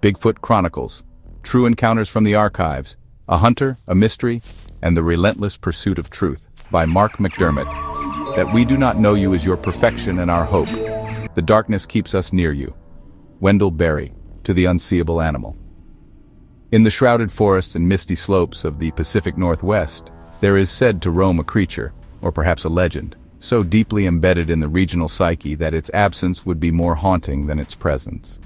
Bigfoot Chronicles, True Encounters from the Archives, A Hunter, a Mystery, and the Relentless Pursuit of Truth, by Mark McDermott. That we do not know you is your perfection and our hope. The darkness keeps us near you. Wendell Berry, To the Unseeable Animal. In the shrouded forests and misty slopes of the Pacific Northwest, there is said to roam a creature, or perhaps a legend, so deeply embedded in the regional psyche that its absence would be more haunting than its presence.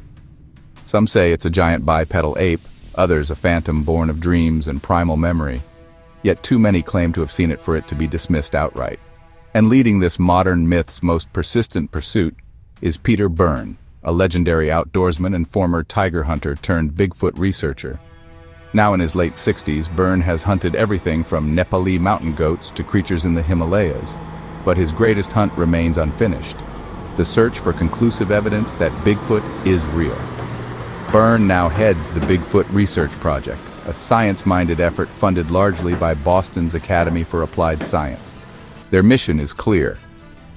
Some say it's a giant bipedal ape, others a phantom born of dreams and primal memory. Yet too many claim to have seen it for it to be dismissed outright. And leading this modern myth's most persistent pursuit is Peter Byrne, a legendary outdoorsman and former tiger hunter turned Bigfoot researcher. Now in his late 60s, Byrne has hunted everything from Nepali mountain goats to creatures in the Himalayas, but his greatest hunt remains unfinished: the search for conclusive evidence that Bigfoot is real. Byrne now heads the Bigfoot Research Project, a science-minded effort funded largely by Boston's Academy for Applied Science. Their mission is clear: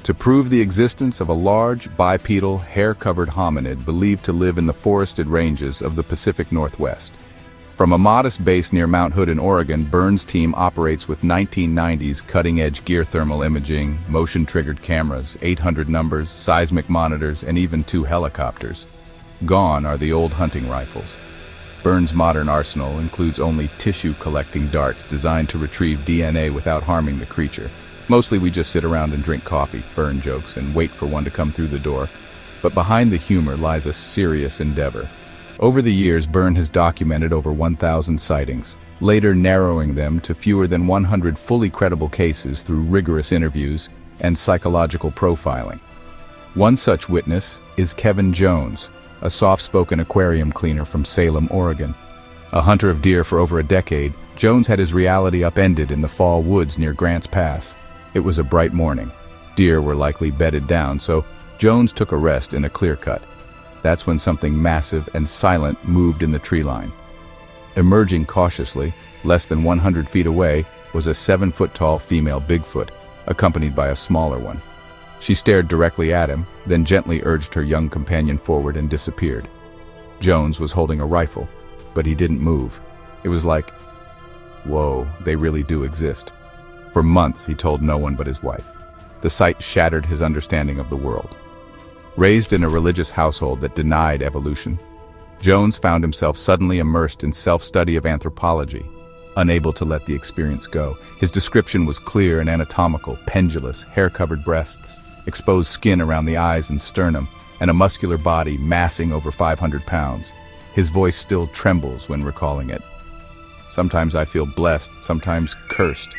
to prove the existence of a large, bipedal, hair-covered hominid believed to live in the forested ranges of the Pacific Northwest. From a modest base near Mount Hood in Oregon, Byrne's team operates with 1990s cutting-edge geothermal imaging, motion-triggered cameras, 800 numbers, seismic monitors, and even 2 helicopters. Gone are the old hunting rifles. Byrne's modern arsenal includes only tissue-collecting darts designed to retrieve DNA without harming the creature. Mostly we just sit around and drink coffee, Byrne jokes, and wait for one to come through the door. But behind the humor lies a serious endeavor. Over the years, Byrne has documented over 1,000 sightings, later narrowing them to fewer than 100 fully credible cases through rigorous interviews and psychological profiling. One such witness is Kevin Jones, a soft-spoken aquarium cleaner from Salem, Oregon. A hunter of deer for over a decade, Jones had his reality upended in the fall woods near Grants Pass. It was a bright morning. Deer were likely bedded down, so Jones took a rest in a clear cut. That's when something massive and silent moved in the tree line. Emerging cautiously, less than 100 feet away, was a 7-foot-tall female Bigfoot, accompanied by a smaller one. She stared directly at him, then gently urged her young companion forward and disappeared. Jones was holding a rifle, but he didn't move. It was like, whoa, they really do exist. For months he told no one but his wife. The sight shattered his understanding of the world. Raised in a religious household that denied evolution, Jones found himself suddenly immersed in self-study of anthropology, unable to let the experience go. His description was clear and anatomical: pendulous, hair-covered breasts, exposed skin around the eyes and sternum, and a muscular body massing over 500 pounds. His voice still trembles when recalling it. Sometimes I feel blessed, sometimes cursed.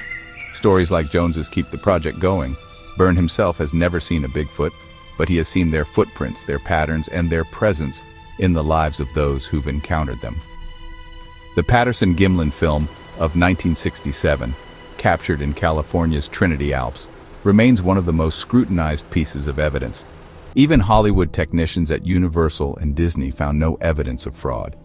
Stories like Jones's keep the project going. Byrne himself has never seen a Bigfoot, but he has seen their footprints, their patterns, and their presence in the lives of those who've encountered them. The Patterson-Gimlin film of 1967, captured in California's Trinity Alps, remains one of the most scrutinized pieces of evidence. Even Hollywood technicians at Universal and Disney found no evidence of fraud.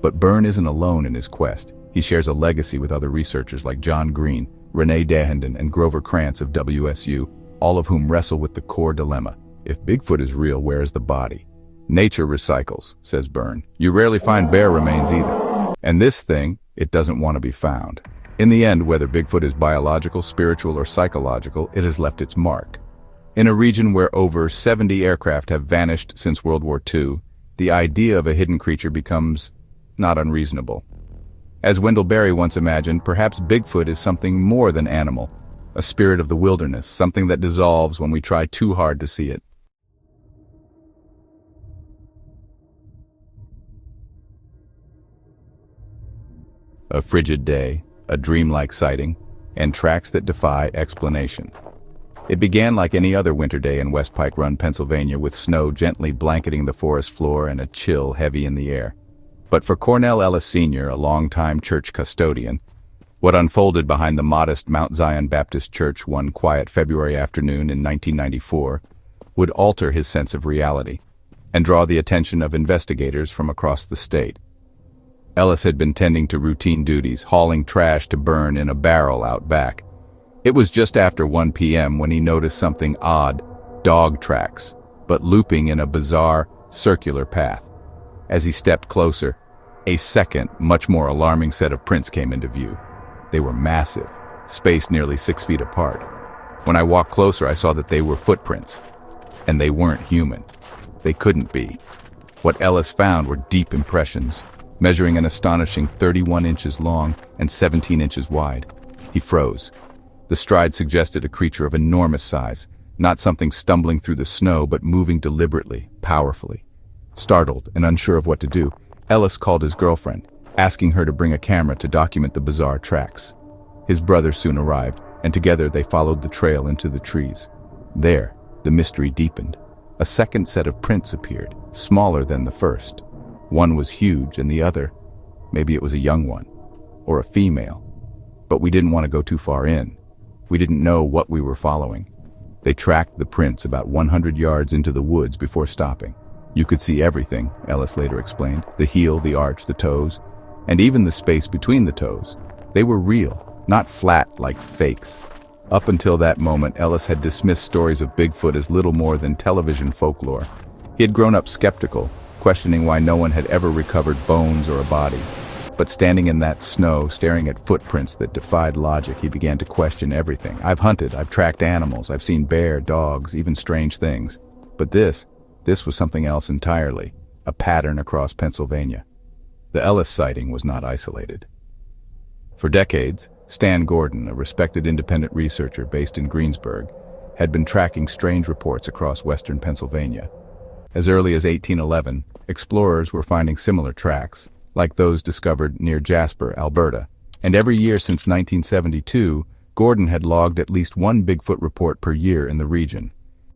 But Byrne isn't alone in his quest. He shares a legacy with other researchers like John Green, Renee Dahenden, and Grover Krantz of WSU, all of whom wrestle with the core dilemma: if Bigfoot is real, where is the body? Nature recycles, says Byrne. You rarely find bear remains either. And this thing, it doesn't want to be found. In the end, whether Bigfoot is biological, spiritual, or psychological, it has left its mark. In a region where over 70 aircraft have vanished since World War II, the idea of a hidden creature becomes not unreasonable. As Wendell Berry once imagined, perhaps Bigfoot is something more than animal, a spirit of the wilderness, something that dissolves when we try too hard to see it. A frigid day, a dreamlike sighting, and tracks that defy explanation. It began like any other winter day in West Pike Run, Pennsylvania, with snow gently blanketing the forest floor and a chill heavy in the air. But for Cornell Ellis Sr., a longtime church custodian, what unfolded behind the modest Mount Zion Baptist Church one quiet February afternoon in 1994 would alter his sense of reality and draw the attention of investigators from across the state. Ellis had been tending to routine duties, hauling trash to burn in a barrel out back. It was just after 1 p.m. when he noticed something odd: dog tracks, but looping in a bizarre, circular path. As he stepped closer, a second, much more alarming set of prints came into view. They were massive, spaced nearly 6 feet apart. When I walked closer, I saw that they were footprints. And they weren't human. They couldn't be. What Ellis found were deep impressions, measuring an astonishing 31 inches long and 17 inches wide. He froze. The stride suggested a creature of enormous size, not something stumbling through the snow, but moving deliberately, powerfully. Startled and unsure of what to do, Ellis called his girlfriend, asking her to bring a camera to document the bizarre tracks. His brother soon arrived, and together they followed the trail into the trees. There, the mystery deepened. A second set of prints appeared, smaller than the first. One was huge, and the other, maybe it was a young one, or a female. But we didn't want to go too far in. We didn't know what we were following. They tracked the prints about 100 yards into the woods before stopping. You could see everything, Ellis later explained. The heel, the arch, the toes, and even the space between the toes. They were real, not flat like fakes. Up until that moment, Ellis had dismissed stories of Bigfoot as little more than television folklore. He had grown up skeptical, questioning why no one had ever recovered bones or a body. But standing in that snow, staring at footprints that defied logic, he began to question everything. I've hunted, I've tracked animals, I've seen bear, dogs, even strange things. But this was something else entirely, a pattern across Pennsylvania. The Ellis sighting was not isolated. For decades, Stan Gordon, a respected independent researcher based in Greensburg, had been tracking strange reports across western Pennsylvania. As early as 1811, explorers were finding similar tracks, like those discovered near Jasper, Alberta, and every year since 1972, Gordon had logged at least one Bigfoot report per year in the region.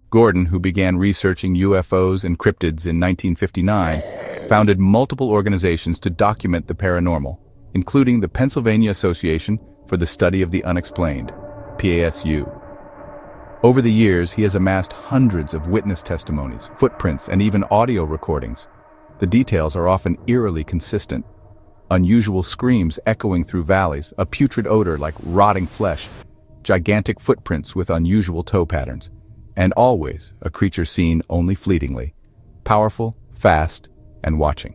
Gordon, who began researching UFOs and cryptids in 1959, founded multiple organizations to document the paranormal, including the Pennsylvania Association for the Study of the Unexplained, PASU. Over the years, he has amassed hundreds of witness testimonies, footprints, and even audio recordings. The details are often eerily consistent. Unusual screams echoing through valleys, a putrid odor like rotting flesh, gigantic footprints with unusual toe patterns, and always a creature seen only fleetingly, powerful, fast, and watching.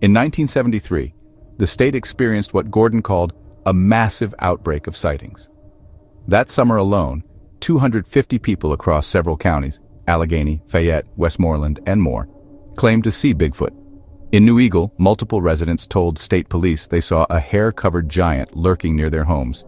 In 1973, the state experienced what Gordon called a massive outbreak of sightings. That summer alone, 250 people across several counties, Allegheny, Fayette, Westmoreland, and more, claimed to see Bigfoot. In New Eagle, multiple residents told state police they saw a hair-covered giant lurking near their homes.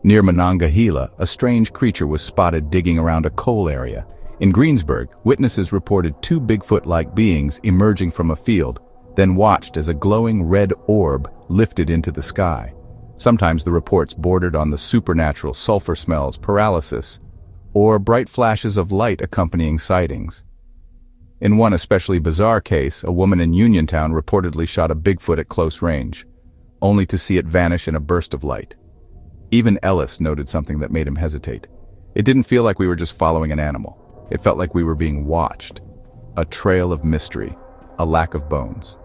Near Monongahela, a strange creature was spotted digging around a coal area. In Greensburg, witnesses reported two Bigfoot-like beings emerging from a field, then watched as a glowing red orb lifted into the sky. Sometimes the reports bordered on the supernatural, sulfur smells, paralysis, or bright flashes of light accompanying sightings. In one especially bizarre case, a woman in Uniontown reportedly shot a Bigfoot at close range, only to see it vanish in a burst of light. Even Ellis noted something that made him hesitate. It didn't feel like we were just following an animal. It felt like we were being watched. A trail of mystery, a lack of bones.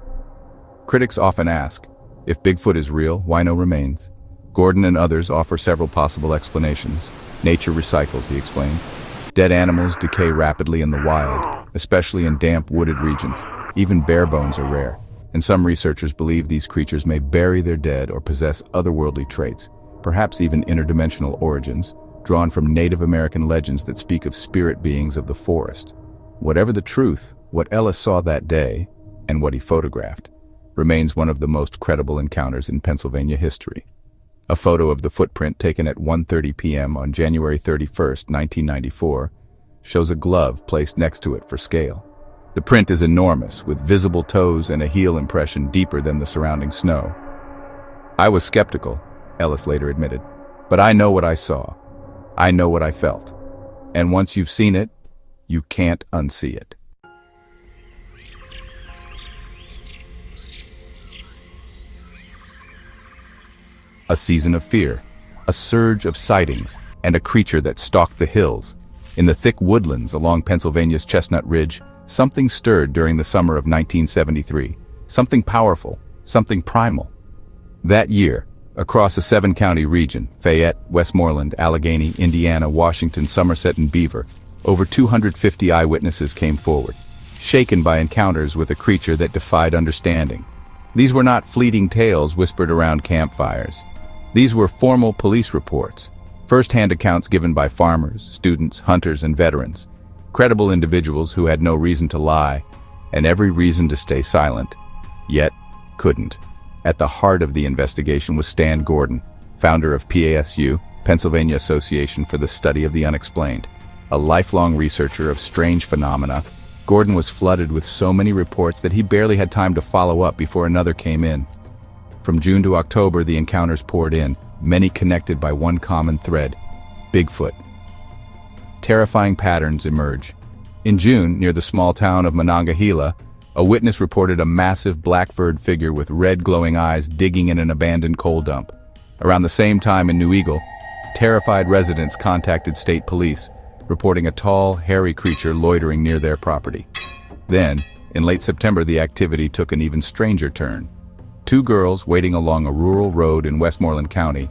Critics often ask, if Bigfoot is real, why no remains? Gordon and others offer several possible explanations. Nature recycles, he explains. Dead animals decay rapidly in the wild, especially in damp, wooded regions. Even bare bones are rare, and some researchers believe these creatures may bury their dead or possess otherworldly traits, perhaps even interdimensional origins, drawn from Native American legends that speak of spirit beings of the forest. Whatever the truth, what Ellis saw that day, and what he photographed, remains one of the most credible encounters in Pennsylvania history. A photo of the footprint taken at 1:30 p.m. on January 31st, 1994, shows a glove placed next to it for scale. The print is enormous, with visible toes and a heel impression deeper than the surrounding snow. I was skeptical, Ellis later admitted, but I know what I saw. I know what I felt. And once you've seen it, you can't unsee it. A season of fear, a surge of sightings, and a creature that stalked the hills. In the thick woodlands along Pennsylvania's Chestnut Ridge, something stirred during the summer of 1973. Something powerful, something primal. That year, across a 7-county region, Fayette, Westmoreland, Allegheny, Indiana, Washington, Somerset, and Beaver, over 250 eyewitnesses came forward, shaken by encounters with a creature that defied understanding. These were not fleeting tales whispered around campfires. These were formal police reports, first-hand accounts given by farmers, students, hunters, and veterans, credible individuals who had no reason to lie and every reason to stay silent, yet couldn't. At the heart of the investigation was Stan Gordon, founder of PASU, Pennsylvania Association for the Study of the Unexplained. A lifelong researcher of strange phenomena, Gordon was flooded with so many reports that he barely had time to follow up before another came in. From June to October, the encounters poured in, many connected by one common thread: Bigfoot. Terrifying patterns emerge. In June, near the small town of Monongahela, a witness reported a massive black-furred figure with red glowing eyes digging in an abandoned coal dump. Around the same time in New Eagle, terrified residents contacted state police, reporting a tall, hairy creature loitering near their property. Then, in late September, the activity took an even stranger turn. Two girls waiting along a rural road in Westmoreland County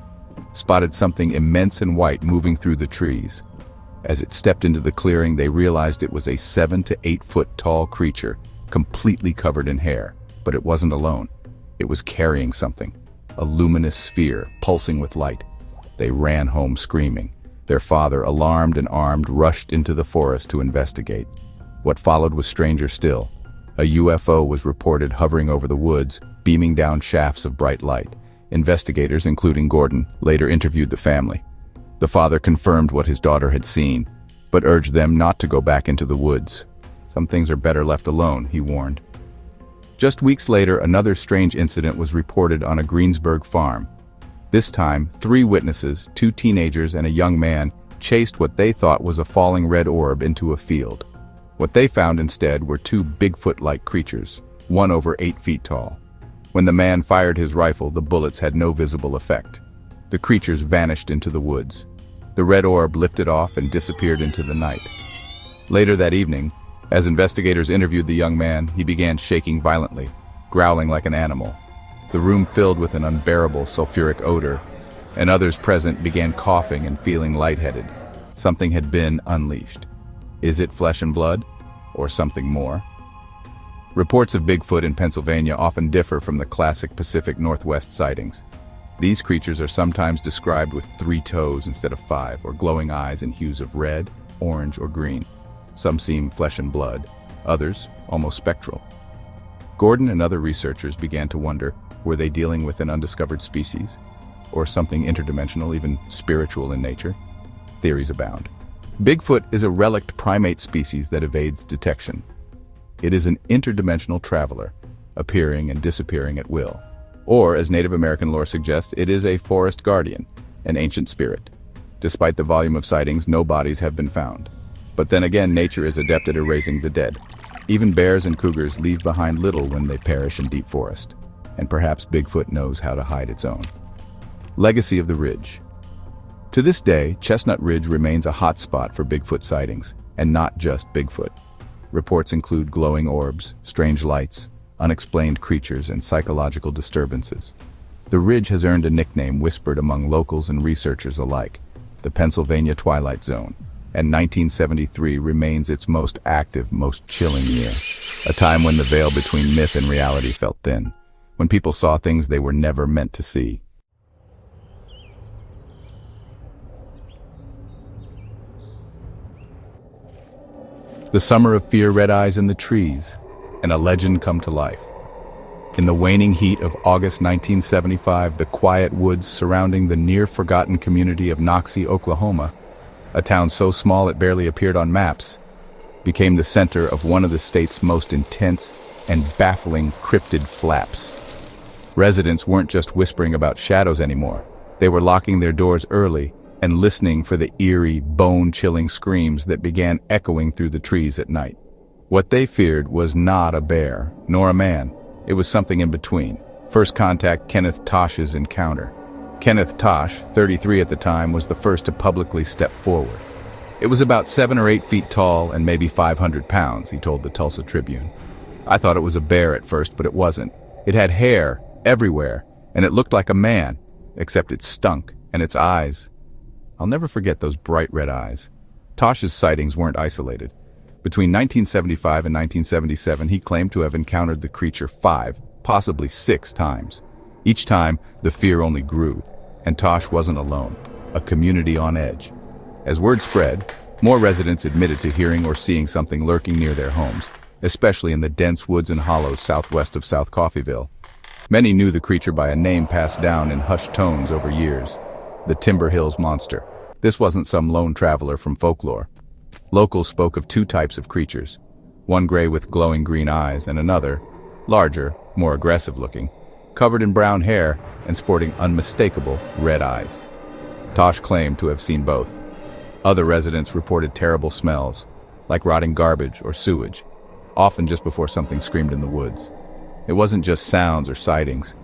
spotted something immense and white moving through the trees. As it stepped into the clearing, they realized it was a 7 to 8 foot tall creature, completely covered in hair. But it wasn't alone. It was carrying something, a luminous sphere pulsing with light. They ran home screaming. Their father, alarmed and armed, rushed into the forest to investigate. What followed was stranger still. A UFO was reported hovering over the woods, beaming down shafts of bright light. Investigators, including Gordon, later interviewed the family. The father confirmed what his daughter had seen, but urged them not to go back into the woods. Some things are better left alone, he warned. Just weeks later, another strange incident was reported on a Greensburg farm. This time, 3 witnesses, 2 teenagers and a young man, chased what they thought was a falling red orb into a field. What they found instead were 2 Bigfoot-like creatures, one over 8 feet tall. When the man fired his rifle, the bullets had no visible effect. The creatures vanished into the woods. The red orb lifted off and disappeared into the night. Later that evening, as investigators interviewed the young man, he began shaking violently, growling like an animal. The room filled with an unbearable sulfuric odor, and others present began coughing and feeling lightheaded. Something had been unleashed. Is it flesh and blood, or something more? Reports of Bigfoot in Pennsylvania often differ from the classic Pacific Northwest sightings. These creatures are sometimes described with 3 toes instead of 5, or glowing eyes in hues of red, orange, or green. Some seem flesh and blood, others almost spectral. Gordon and other researchers began to wonder, were they dealing with an undiscovered species, or something interdimensional, even spiritual in nature? Theories abound. Bigfoot is a relict primate species that evades detection. It is an interdimensional traveler, appearing and disappearing at will. Or, as Native American lore suggests, it is a forest guardian, an ancient spirit. Despite the volume of sightings, no bodies have been found. But then again, nature is adept at erasing the dead. Even bears and cougars leave behind little when they perish in deep forest. And perhaps Bigfoot knows how to hide its own. Legacy of the Ridge. To this day, Chestnut Ridge remains a hot spot for Bigfoot sightings, and not just Bigfoot. Reports include glowing orbs, strange lights, unexplained creatures, and psychological disturbances. The ridge has earned a nickname whispered among locals and researchers alike, the Pennsylvania Twilight Zone, and 1973 remains its most active, most chilling year, a time when the veil between myth and reality felt thin, when people saw things they were never meant to see. The summer of fear, red eyes in the trees, and a legend come to life. In the waning heat of August 1975, the quiet woods surrounding the near-forgotten community of Noxie, Oklahoma, a town so small it barely appeared on maps, became the center of one of the state's most intense and baffling cryptid flaps. Residents weren't just whispering about shadows anymore. They were locking their doors early and listening for the eerie, bone-chilling screams that began echoing through the trees at night. What they feared was not a bear, nor a man. It was something in between. First contact Kenneth Tosh's encounter. Kenneth Tosh, 33 at the time, was the first to publicly step forward. It was about 7 or 8 feet tall and maybe 500 pounds, he told the Tulsa Tribune. I thought it was a bear at first, but it wasn't. It had hair everywhere, and it looked like a man, except it stunk, and its eyes. I'll never forget those bright red eyes. Tosh's sightings weren't isolated. Between 1975 and 1977, he claimed to have encountered the creature 5, possibly 6 times. Each time, the fear only grew, and Tosh wasn't alone, a community on edge. As word spread, more residents admitted to hearing or seeing something lurking near their homes, especially in the dense woods and hollows southwest of South Coffeyville. Many knew the creature by a name passed down in hushed tones over years: the Timber Hills Monster. This wasn't some lone traveler from folklore. Locals spoke of 2 types of creatures, one gray with glowing green eyes and another, larger, more aggressive looking, covered in brown hair and sporting unmistakable red eyes. Tosh claimed to have seen both. Other residents reported terrible smells, like rotting garbage or sewage, often just before something screamed in the woods. It wasn't just sounds or sightings,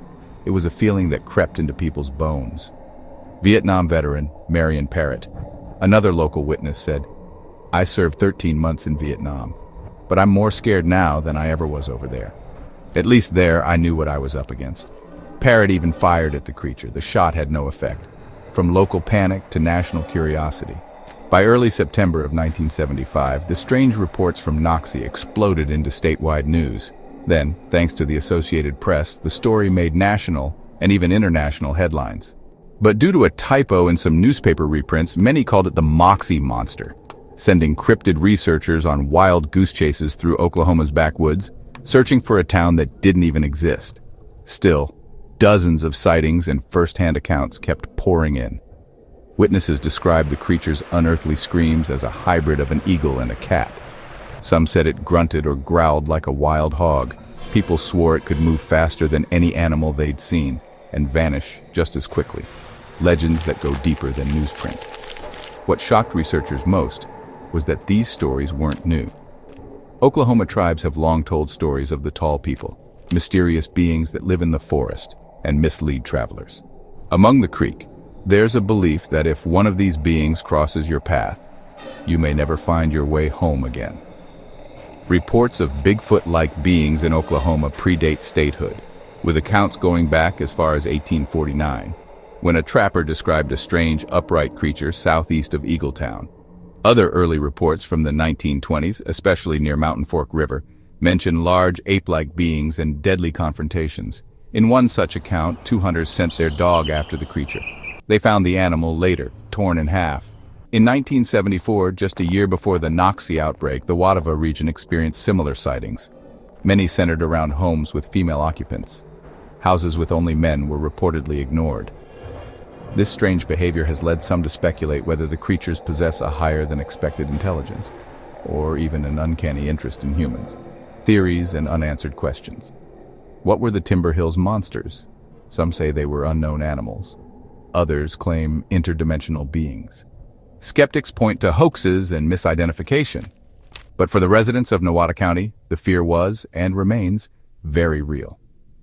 it was a feeling that crept into people's bones. Vietnam veteran Marion Parrott, another local witness, said, "I served 13 months in Vietnam, but I'm more scared now than I ever was over there. At least there I knew what I was up against." Parrott even fired at the creature. The shot had no effect, from local panic to national curiosity. By early September of 1975, the strange reports from Noxie exploded into statewide news. Then, thanks to the Associated Press, the story made national and even international headlines. But due to a typo in some newspaper reprints, many called it the Moxie Monster, sending cryptid researchers on wild goose chases through Oklahoma's backwoods, searching for a town that didn't even exist. Still, dozens of sightings and first-hand accounts kept pouring in. Witnesses described the creature's unearthly screams as a hybrid of an eagle and a cat. Some said it grunted or growled like a wild hog. People swore it could move faster than any animal they'd seen and vanish just as quickly. Legends that go deeper than newsprint. What shocked researchers most was that these stories weren't new. Oklahoma tribes have long told stories of the tall people, mysterious beings that live in the forest and mislead travelers. Among the Creek, there's a belief that if one of these beings crosses your path, you may never find your way home again. Reports of Bigfoot-like beings in Oklahoma predate statehood, with accounts going back as far as 1849, when a trapper described a strange, upright creature southeast of Eagletown. Other early reports from the 1920s, especially near Mountain Fork River, mention large ape-like beings and deadly confrontations. In one such account, 2 hunters sent their dog after the creature. They found the animal later, torn in half. In 1974, just a year before the Noxie outbreak, the Watava region experienced similar sightings. Many centered around homes with female occupants. Houses with only men were reportedly ignored. This strange behavior has led some to speculate whether the creatures possess a higher-than-expected intelligence, or even an uncanny interest in humans. Theories and unanswered questions. What were the Timber Hills monsters? Some say they were unknown animals. Others claim interdimensional beings. Skeptics point to hoaxes and misidentification. But for the residents of Nowata County, the fear was, and remains, very real.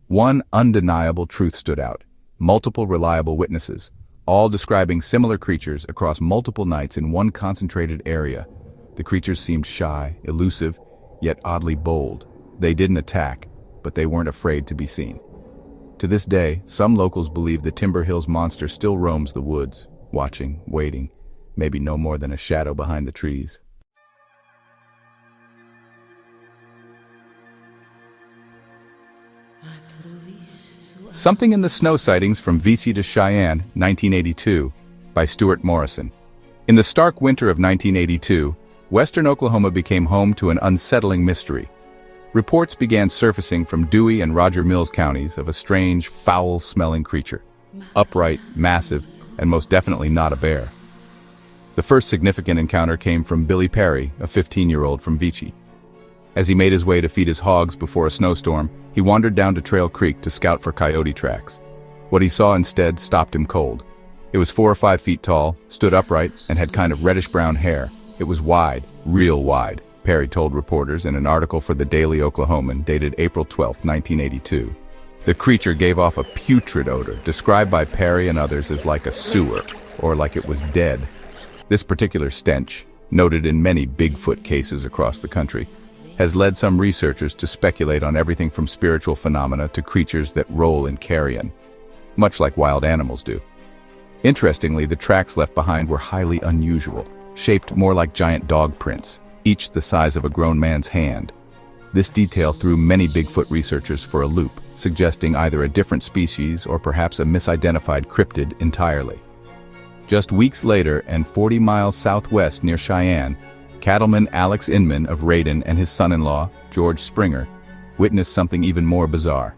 One undeniable truth stood out: multiple reliable witnesses, all describing similar creatures across multiple nights in one concentrated area. The creatures seemed shy, elusive, yet oddly bold. They didn't attack, but they weren't afraid to be seen. To this day, some locals believe the Timber Hills monster still roams the woods, watching, waiting, maybe no more than a shadow behind the trees. Something in the Snow Sightings from VC to Cheyenne, 1982, by Stuart Morrison. In the stark winter of 1982, western Oklahoma became home to an unsettling mystery. Reports began surfacing from Dewey and Roger Mills counties of a strange, foul-smelling creature. Upright, massive, and most definitely not a bear. The first significant encounter came from Billy Perry, a 15-year-old from Vichy. As he made his way to feed his hogs before a snowstorm, he wandered down to Trail Creek to scout for coyote tracks. What he saw instead stopped him cold. It was 4 or 5 feet tall, stood upright, and had kind of reddish-brown hair. It was wide, real wide, Perry told reporters in an article for the Daily Oklahoman dated April 12, 1982. The creature gave off a putrid odor, described by Perry and others as like a sewer, or like it was dead. This particular stench, noted in many Bigfoot cases across the country, has led some researchers to speculate on everything from spiritual phenomena to creatures that roll in carrion, much like wild animals do. Interestingly, the tracks left behind were highly unusual, shaped more like giant dog prints, each the size of a grown man's hand. This detail threw many Bigfoot researchers for a loop, suggesting either a different species or perhaps a misidentified cryptid entirely. Just weeks later, and 40 miles southwest near Cheyenne, cattleman Alex Inman of Radin and his son-in-law, George Springer, witnessed something even more bizarre.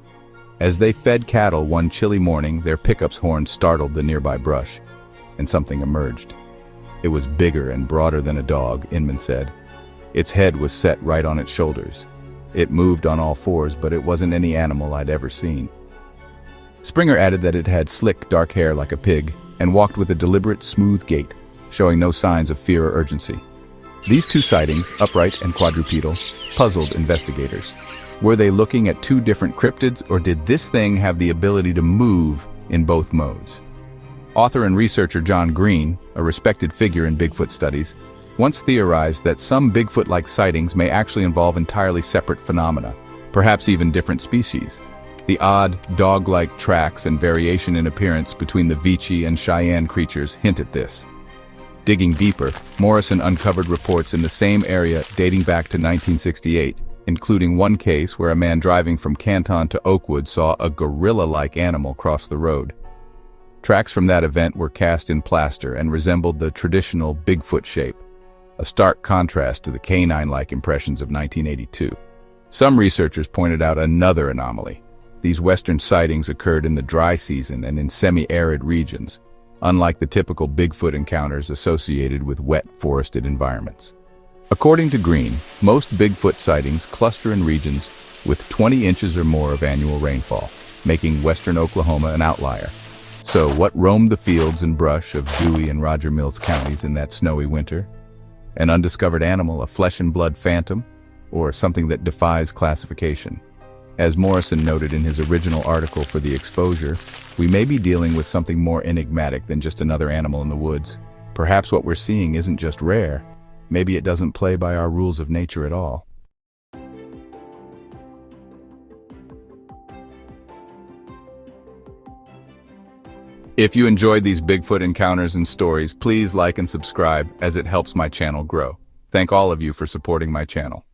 As they fed cattle one chilly morning, their pickup's horn startled the nearby brush, and something emerged. It was bigger and broader than a dog, Inman said. Its head was set right on its shoulders. It moved on all fours, but it wasn't any animal I'd ever seen. Springer added that it had slick, dark hair like a pig, and walked with a deliberate, smooth gait, showing no signs of fear or urgency. These two sightings, upright and quadrupedal, puzzled investigators. Were they looking at two different cryptids, or did this thing have the ability to move in both modes? Author and researcher John Green, a respected figure in Bigfoot studies, once theorized that some Bigfoot-like sightings may actually involve entirely separate phenomena, perhaps even different species. The odd, dog-like tracks and variation in appearance between the Vici and Cheyenne creatures hint at this. Digging deeper, Morrison uncovered reports in the same area dating back to 1968, including one case where a man driving from Canton to Oakwood saw a gorilla-like animal cross the road. Tracks from that event were cast in plaster and resembled the traditional Bigfoot shape, a stark contrast to the canine-like impressions of 1982. Some researchers pointed out another anomaly. These western sightings occurred in the dry season and in semi-arid regions, unlike the typical Bigfoot encounters associated with wet, forested environments. According to Green, most Bigfoot sightings cluster in regions with 20 inches or more of annual rainfall, making western Oklahoma an outlier. So, what roamed the fields and brush of Dewey and Roger Mills counties in that snowy winter? An undiscovered animal, a flesh-and-blood phantom, or something that defies classification? As Morrison noted in his original article for The Exposure, we may be dealing with something more enigmatic than just another animal in the woods. Perhaps what we're seeing isn't just rare. Maybe it doesn't play by our rules of nature at all. If you enjoyed these Bigfoot encounters and stories, please like and subscribe as it helps my channel grow. Thank all of you for supporting my channel.